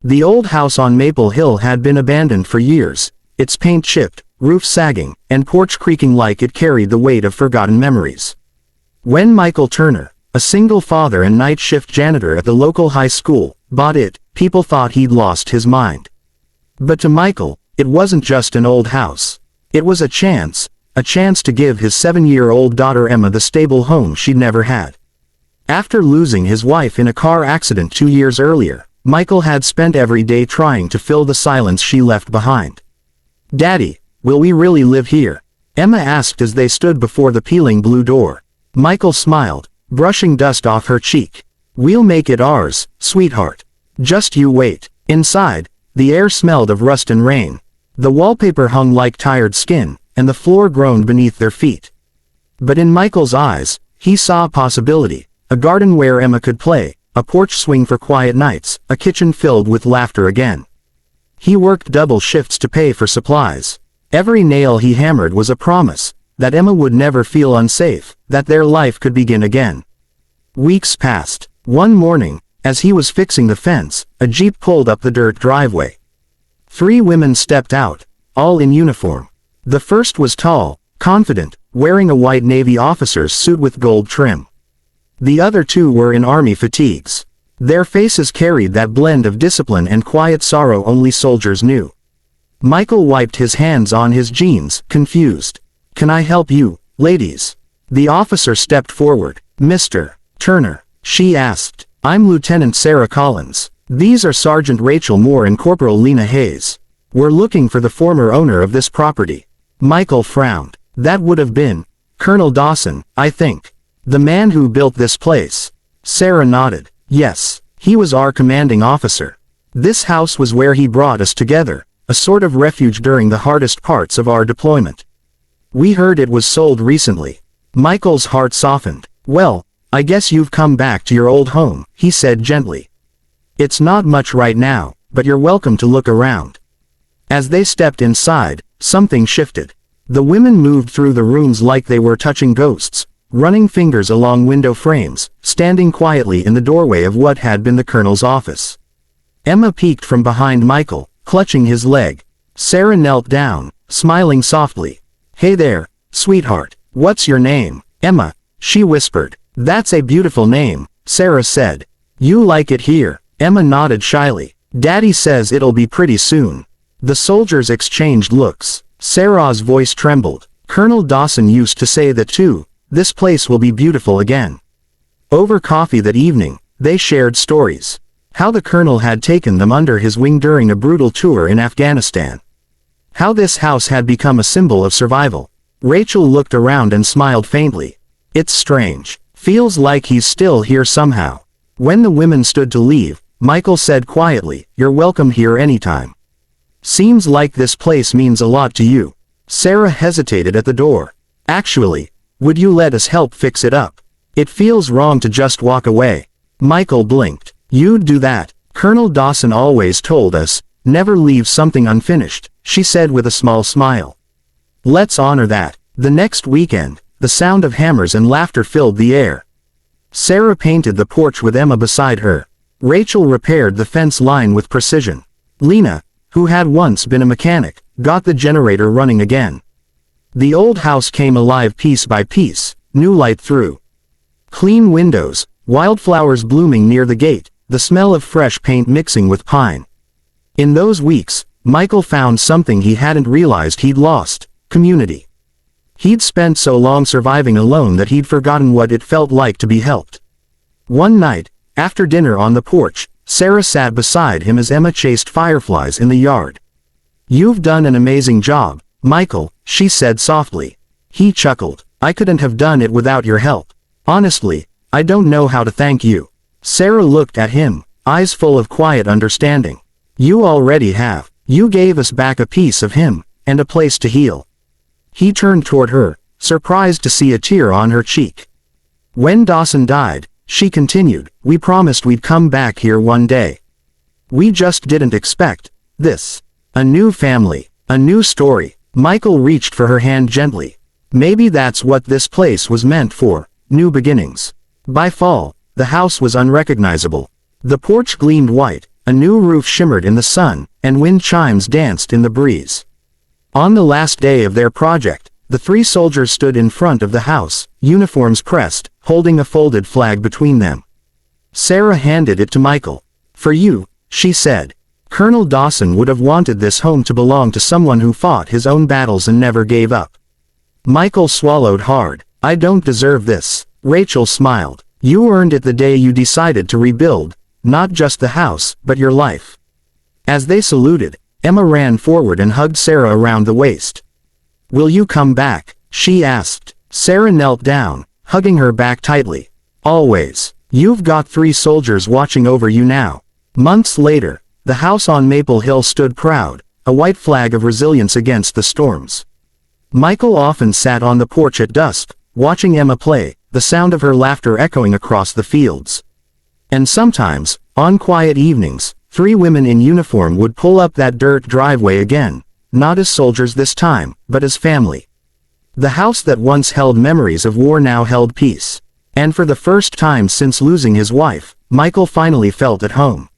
The old house on Maple Hill had been abandoned for years, its paint chipped, roof sagging, and porch creaking like it carried the weight of forgotten memories. When Michael Turner, a single father and night shift janitor at the local high school, bought it, people thought he'd lost his mind. But to Michael, it wasn't just an old house. It was a chance to give his 7-year-old daughter Emma the stable home she'd never had. After losing his wife in a car accident 2 years earlier, Michael had spent every day trying to fill the silence she left behind. "Daddy, will we really live here?" Emma asked as they stood before the peeling blue door. Michael smiled, brushing dust off her cheek. "We'll make it ours, sweetheart. Just you wait." Inside, the air smelled of rust and rain. The wallpaper hung like tired skin, and the floor groaned beneath their feet. But in Michael's eyes, he saw a possibility, a garden where Emma could play, a porch swing for quiet nights, a kitchen filled with laughter again. He worked double shifts to pay for supplies. Every nail he hammered was a promise, that Emma would never feel unsafe, that their life could begin again. Weeks passed. One morning, as he was fixing the fence, a jeep pulled up the dirt driveway. 3 women stepped out, all in uniform. The first was tall, confident, wearing a white Navy officer's suit with gold trim. The other 2 were in army fatigues. Their faces carried that blend of discipline and quiet sorrow only soldiers knew. Michael wiped his hands on his jeans, confused. "Can I help you, ladies?" The officer stepped forward. "Mr. Turner?" she asked. "I'm Lieutenant Sarah Collins. These are Sergeant Rachel Moore and Corporal Lena Hayes. We're looking for the former owner of this property." Michael frowned. "That would have been Colonel Dawson, I think. The man who built this place." Sarah nodded. "Yes, he was our commanding officer. This house was where he brought us together, a sort of refuge during the hardest parts of our deployment. We heard it was sold recently." Michael's heart softened. "Well, I guess you've come back to your old home," he said gently. "It's not much right now, but you're welcome to look around." As they stepped inside, something shifted. The women moved through the rooms like they were touching ghosts, running fingers along window frames, standing quietly in the doorway of what had been the colonel's office. Emma peeked from behind Michael, clutching his leg. Sarah knelt down, smiling softly. "Hey there, sweetheart, what's your name?" "Emma," she whispered. "That's a beautiful name," Sarah said. "You like it here?" Emma nodded shyly. "Daddy says it'll be pretty soon." The soldiers exchanged looks. Sarah's voice trembled. "Colonel Dawson used to say that too. This place will be beautiful again." Over coffee that evening, they shared stories. How the colonel had taken them under his wing during a brutal tour in Afghanistan. How this house had become a symbol of survival. Rachel looked around and smiled faintly. "It's strange. Feels like he's still here somehow." When the women stood to leave, Michael said quietly, "You're welcome here anytime. Seems like this place means a lot to you." Sarah hesitated at the door. "Actually, would you let us help fix it up? It feels wrong to just walk away." Michael blinked. "You'd do that? Colonel Dawson always told us, never leave something unfinished," she said with a small smile. "Let's honor that." The next weekend, the sound of hammers and laughter filled the air. Sarah painted the porch with Emma beside her. Rachel repaired the fence line with precision. Lena, who had once been a mechanic, got the generator running again. The old house came alive piece by piece, new light through. Clean windows, wildflowers blooming near the gate, the smell of fresh paint mixing with pine. In those weeks, Michael found something he hadn't realized he'd lost: community. He'd spent so long surviving alone that he'd forgotten what it felt like to be helped. One night, after dinner on the porch, Sarah sat beside him as Emma chased fireflies in the yard. "You've done an amazing job, Michael," she said softly. He chuckled. "I couldn't have done it without your help. Honestly, I don't know how to thank you." Sarah looked at him, eyes full of quiet understanding. "You already have. You gave us back a piece of him, and a place to heal." He turned toward her, surprised to see a tear on her cheek. "When Dawson died," she continued, "we promised we'd come back here one day. We just didn't expect this. A new family, a new story." Michael reached for her hand gently. "Maybe that's what this place was meant for, new beginnings." By fall, the house was unrecognizable. The porch gleamed white, a new roof shimmered in the sun, and wind chimes danced in the breeze. On the last day of their project, the 3 soldiers stood in front of the house, uniforms pressed, holding a folded flag between them. Sarah handed it to Michael. "For you," she said. "Colonel Dawson would have wanted this home to belong to someone who fought his own battles and never gave up." Michael swallowed hard. "I don't deserve this." Rachel smiled. "You earned it the day you decided to rebuild, not just the house, but your life." As they saluted, Emma ran forward and hugged Sarah around the waist. "Will you come back?" she asked. Sarah knelt down, hugging her back tightly. "Always. You've got 3 soldiers watching over you now." Months later, the house on Maple Hill stood proud, a white flag of resilience against the storms. Michael often sat on the porch at dusk, watching Emma play, the sound of her laughter echoing across the fields. And sometimes, on quiet evenings, 3 women in uniform would pull up that dirt driveway again, not as soldiers this time, but as family. The house that once held memories of war now held peace. And for the first time since losing his wife, Michael finally felt at home.